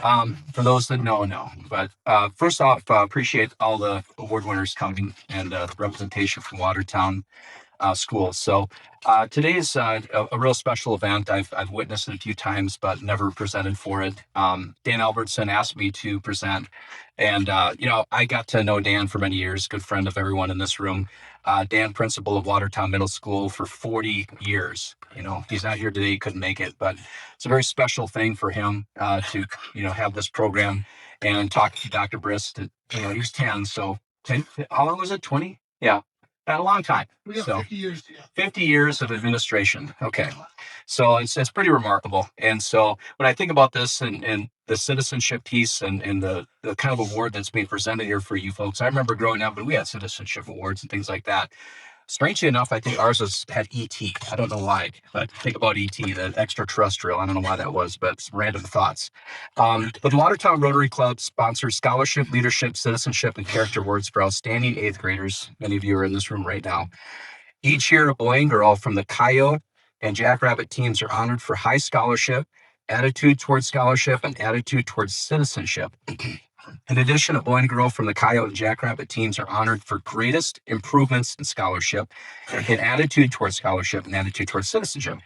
For those that know, no. But first off, appreciate all the award winners coming and the representation from Watertown schools. So today is a real special event. I've witnessed it a few times, but never presented for it. Dan Albertson asked me to present, and I got to know Dan for many years. Good friend of everyone in this room. Dan, principal of Watertown Middle School for 40 years. He's not here today; he couldn't make it, but it's a very special thing for him to have this program and talk to Dr. Briss. He's 10, so 10. How long was it? 20? Yeah, a long time. We got 50 years. Yeah. 50 years of administration. Okay. So it's pretty remarkable. And so when I think about this and the citizenship piece and the kind of award that's being presented here for you folks, I remember growing up and we had citizenship awards and things like that. Strangely enough, I think ours had ET. I don't know why, but think about ET, the extraterrestrial. I don't know why that was, but it's random thoughts. But the Watertown Rotary Club sponsors scholarship, leadership, citizenship, and character awards for outstanding eighth graders. Many of you are in this room right now. Each year, a boy and girl from the Coyote and Jackrabbit teams are honored for high scholarship, attitude towards scholarship, and attitude towards citizenship. In addition, a boy and girl from the Coyote and Jackrabbit teams are honored for greatest improvements in scholarship, in attitude towards scholarship, and attitude towards citizenship.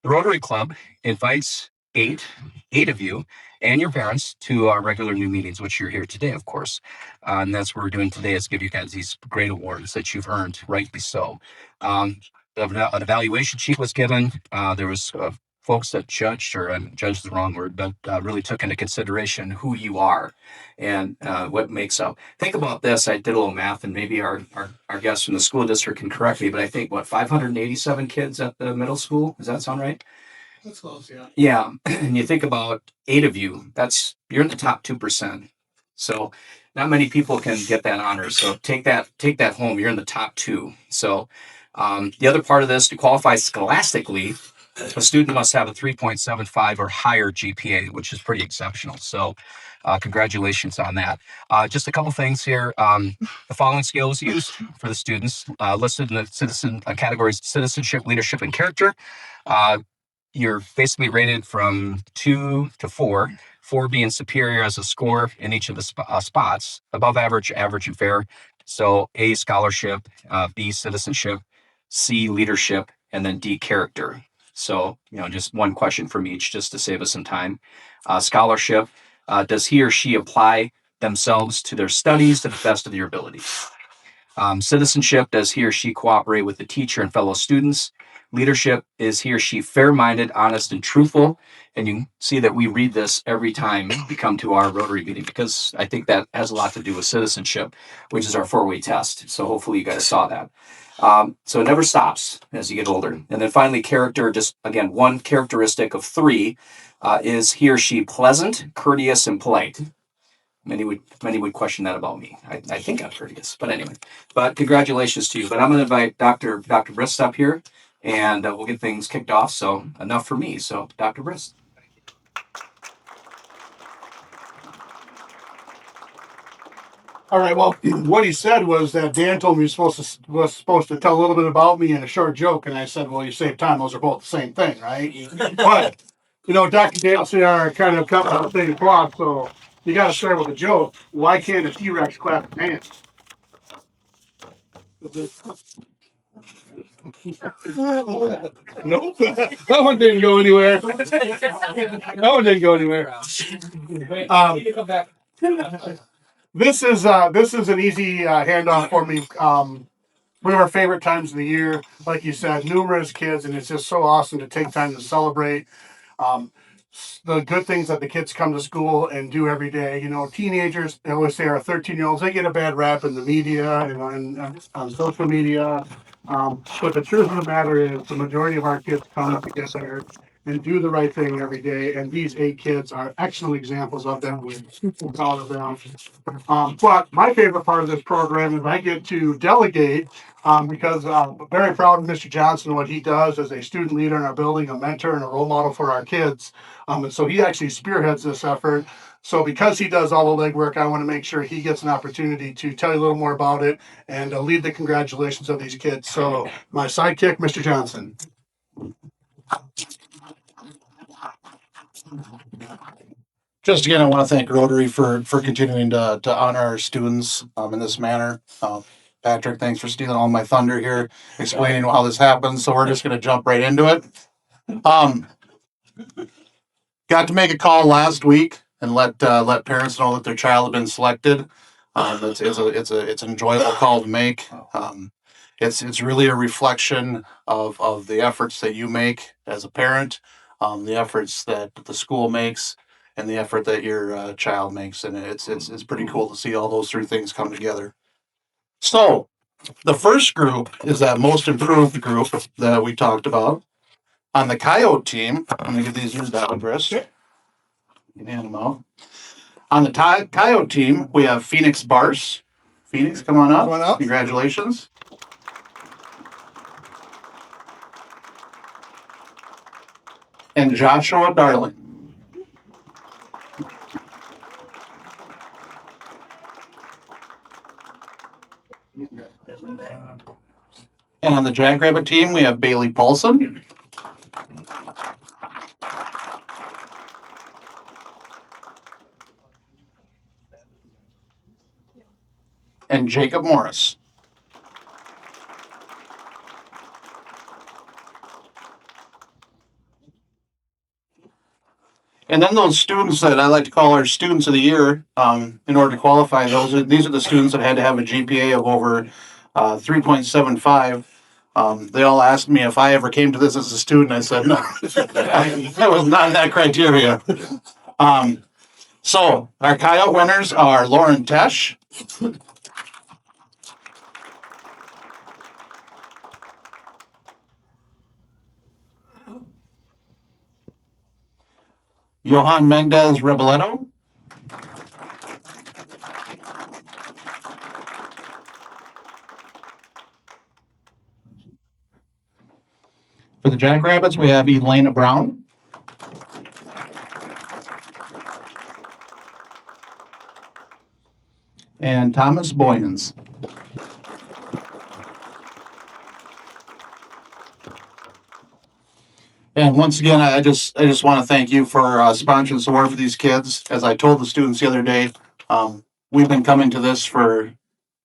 The Rotary Club invites eight of you and your parents to our regular new meetings, which you're here today, of course. And that's what we're doing today is give you guys these great awards that you've earned, rightly so. An evaluation sheet was given. There was folks that judged, or judged the wrong word, but really took into consideration who you are and what makes up. Think about this. I did a little math, and maybe our guests from the school district can correct me, but I think, 587 kids at the middle school? Does that sound right? That's close, yeah. Yeah, and you think about eight of you, you're in the top 2%. So not many people can get that honor. So take that home. You're in the top two. So the other part of this, to qualify scholastically, a student must have a 3.75 or higher GPA, which is pretty exceptional. So congratulations on that. Just a couple things here. The following scales used for the students listed in the citizen categories: citizenship, leadership, and character. You're basically rated from 2 to 4, 4 being superior as a score in each of the spots, above average, average, and fair. So A, scholarship, B, citizenship, C, leadership, and then D, character. So, just one question from each just to save us some time. Scholarship, does he or she apply themselves to their studies to the best of their ability? Citizenship, does he or she cooperate with the teacher and fellow students? Leadership, is he or she fair-minded, honest, and truthful? And you can see that we read this every time we come to our Rotary meeting, because I think that has a lot to do with citizenship, which is our 4-way test. So hopefully you guys saw that. So it never stops as you get older. And then finally, character, just again, one characteristic of 3, is he or she pleasant, courteous, and polite? Many would question that about me. I think I'm courteous, but anyway. But congratulations to you. But I'm going to invite Dr. Brist up here, and we'll get things kicked off. So enough for me. So Dr. Brist. All right. Well, what he said was that Dan told me he was supposed to tell a little bit about me in a short joke, and I said, "Well, you saved time. Those are both the same thing, right?" But Dr. Dale and I are kind of coming on the same clock, so you got to start with a joke. Why can't a T-Rex clap his hands? Nope. That one didn't go anywhere. That one didn't go anywhere. This is an easy handoff for me. One of our favorite times of the year, like you said, numerous kids, and it's just so awesome to take time to celebrate the good things that the kids come to school and do every day. Teenagers, I always say, our 13-year-olds, they get a bad rap in the media and on social media. But the truth of the matter is, the majority of our kids come together and do the right thing every day. And these 8 kids are excellent examples of them. We're proud of them. But my favorite part of this program is I get to delegate because I'm very proud of Mr. Johnson, what he does as a student leader in our building, a mentor and a role model for our kids. And so he actually spearheads this effort. So because he does all the legwork, I want to make sure he gets an opportunity to tell you a little more about it and lead the congratulations of these kids. So my sidekick, Mr. Johnson. Just again, I want to thank Rotary for continuing to honor our students in this manner. Patrick, thanks for stealing all my thunder here, explaining how this happens. So we're just going to jump right into it. Got to make a call last week and let parents know that their child had been selected. It's an enjoyable call to make. It's really a reflection of the efforts that you make as a parent, the efforts that the school makes, and the effort that your child makes, and it's pretty cool to see all those three things come together. So the first group is that most improved group that we talked about. On the Coyote team, I'm gonna give these yours that Chris. You can hand them out. On the Coyote team, we have Phoenix Bars. Phoenix, come on up. Come on up. Congratulations. And Joshua Darling. And on the Jackrabbit team, we have Bailey Paulson. And Jacob Morris. And then those students that I like to call our students of the year, in order to qualify, these are the students that had to have a GPA of over 3.75. They all asked me if I ever came to this as a student. I said no, I was not in that criteria. So our Coyote winners are Lauren Tesh, Johan Mendez Reboletto, for the Jackrabbits, we have Elena Brown. And Thomas Boyens. And once again, I just want to thank you for sponsoring this award for these kids. As I told the students the other day, we've been coming to this for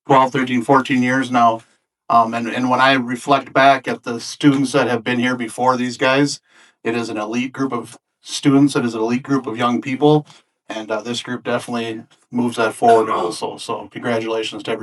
12, 13, 14 years now. And when I reflect back at the students that have been here before these guys, it is an elite group of students. It is an elite group of young people. And this group definitely moves that forward also. So congratulations to everyone.